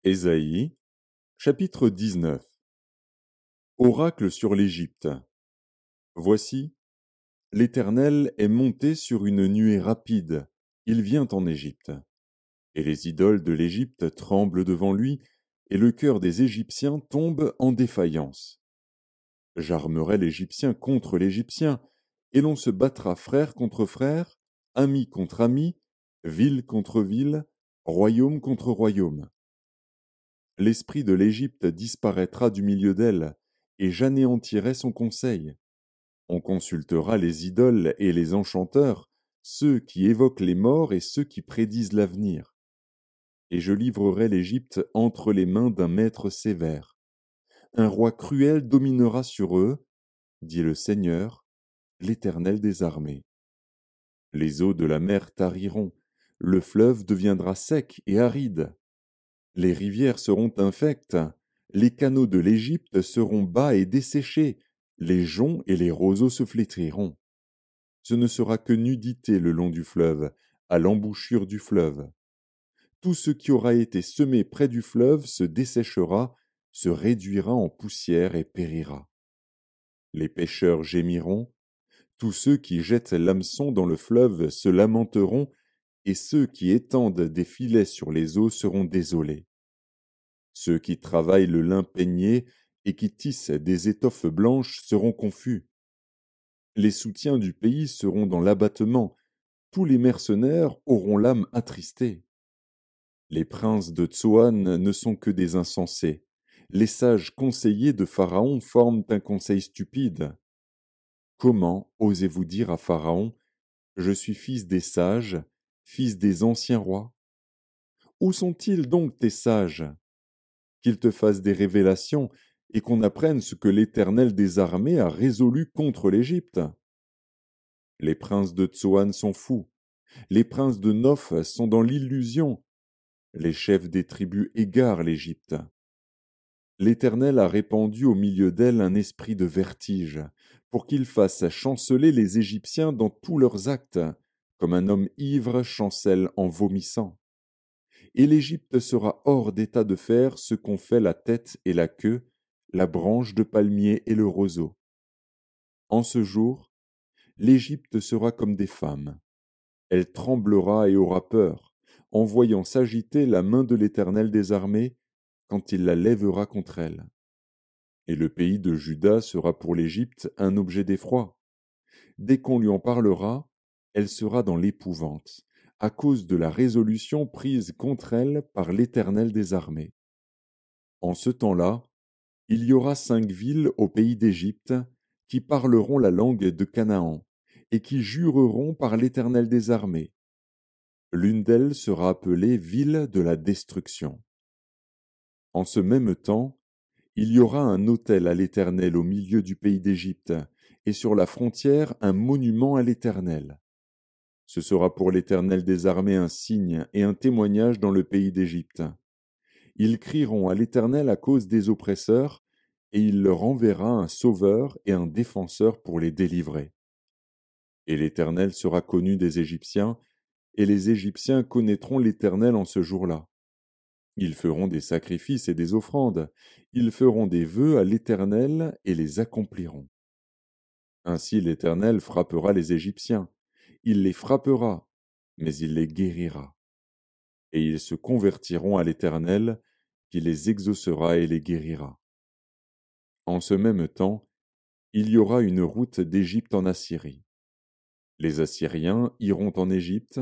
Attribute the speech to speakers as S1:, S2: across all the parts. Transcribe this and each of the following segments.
S1: Ésaïe, chapitre 19. Oracle sur l'Égypte. Voici, l'Éternel est monté sur une nuée rapide, il vient en Égypte. Et les idoles de l'Égypte tremblent devant lui, et le cœur des Égyptiens tombe en défaillance. J'armerai l'Égyptien contre l'Égyptien, et l'on se battra frère contre frère, ami contre ami, ville contre ville, royaume contre royaume. L'esprit de l'Égypte disparaîtra du milieu d'elle, et j'anéantirai son conseil. On consultera les idoles et les enchanteurs, ceux qui évoquent les morts et ceux qui prédisent l'avenir. Et je livrerai l'Égypte entre les mains d'un maître sévère. Un roi cruel dominera sur eux, dit le Seigneur, l'Éternel des armées. Les eaux de la mer tariront, le fleuve deviendra sec et aride. Les rivières seront infectes, les canaux de l'Égypte seront bas et desséchés, les joncs et les roseaux se flétriront. Ce ne sera que nudité le long du fleuve, à l'embouchure du fleuve. Tout ce qui aura été semé près du fleuve se desséchera, se réduira en poussière et périra. Les pêcheurs gémiront, tous ceux qui jettent l'hameçon dans le fleuve se lamenteront, et ceux qui étendent des filets sur les eaux seront désolés. Ceux qui travaillent le lin peigné et qui tissent des étoffes blanches seront confus. Les soutiens du pays seront dans l'abattement, tous les mercenaires auront l'âme attristée. Les princes de Tsoan ne sont que des insensés. Les sages conseillers de Pharaon forment un conseil stupide. Comment osez-vous dire à Pharaon, je suis fils des sages, fils des anciens rois? Où sont-ils donc tes sages? Qu'ils te fassent des révélations et qu'on apprenne ce que l'Éternel des armées a résolu contre l'Égypte. Les princes de Tsoan sont fous, les princes de Noph sont dans l'illusion, les chefs des tribus égarent l'Égypte. L'Éternel a répandu au milieu d'elle un esprit de vertige, pour qu'il fasse chanceler les Égyptiens dans tous leurs actes, comme un homme ivre chancelle en vomissant. Et l'Égypte sera hors d'état de faire ce qu'ont fait la tête et la queue, la branche de palmier et le roseau. En ce jour, l'Égypte sera comme des femmes. Elle tremblera et aura peur, en voyant s'agiter la main de l'Éternel des armées, quand il la lèvera contre elle. Et le pays de Juda sera pour l'Égypte un objet d'effroi. Dès qu'on lui en parlera, elle sera dans l'épouvante, à cause de la résolution prise contre elle par l'Éternel des armées. En ce temps-là, il y aura 5 villes au pays d'Égypte qui parleront la langue de Canaan et qui jureront par l'Éternel des armées. L'une d'elles sera appelée ville de la destruction. En ce même temps, il y aura un autel à l'Éternel au milieu du pays d'Égypte, et sur la frontière un monument à l'Éternel. Ce sera pour l'Éternel des armées un signe et un témoignage dans le pays d'Égypte. Ils crieront à l'Éternel à cause des oppresseurs, et il leur enverra un sauveur et un défenseur pour les délivrer. Et l'Éternel sera connu des Égyptiens, et les Égyptiens connaîtront l'Éternel en ce jour-là. Ils feront des sacrifices et des offrandes, ils feront des vœux à l'Éternel et les accompliront. Ainsi l'Éternel frappera les Égyptiens, il les frappera, mais il les guérira. Et ils se convertiront à l'Éternel, qui les exaucera et les guérira. En ce même temps, il y aura une route d'Égypte en Assyrie. Les Assyriens iront en Égypte,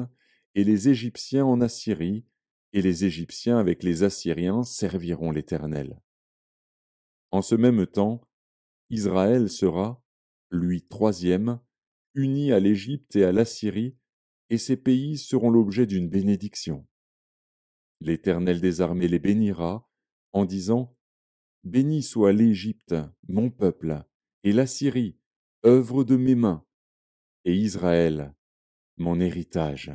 S1: et les Égyptiens en Assyrie, et les Égyptiens avec les Assyriens serviront l'Éternel. En ce même temps, Israël sera, lui troisième, uni à l'Égypte et à l'Assyrie, et ces pays seront l'objet d'une bénédiction. L'Éternel des armées les bénira, en disant, béni soit l'Égypte, mon peuple, et l'Assyrie, œuvre de mes mains, et Israël, mon héritage.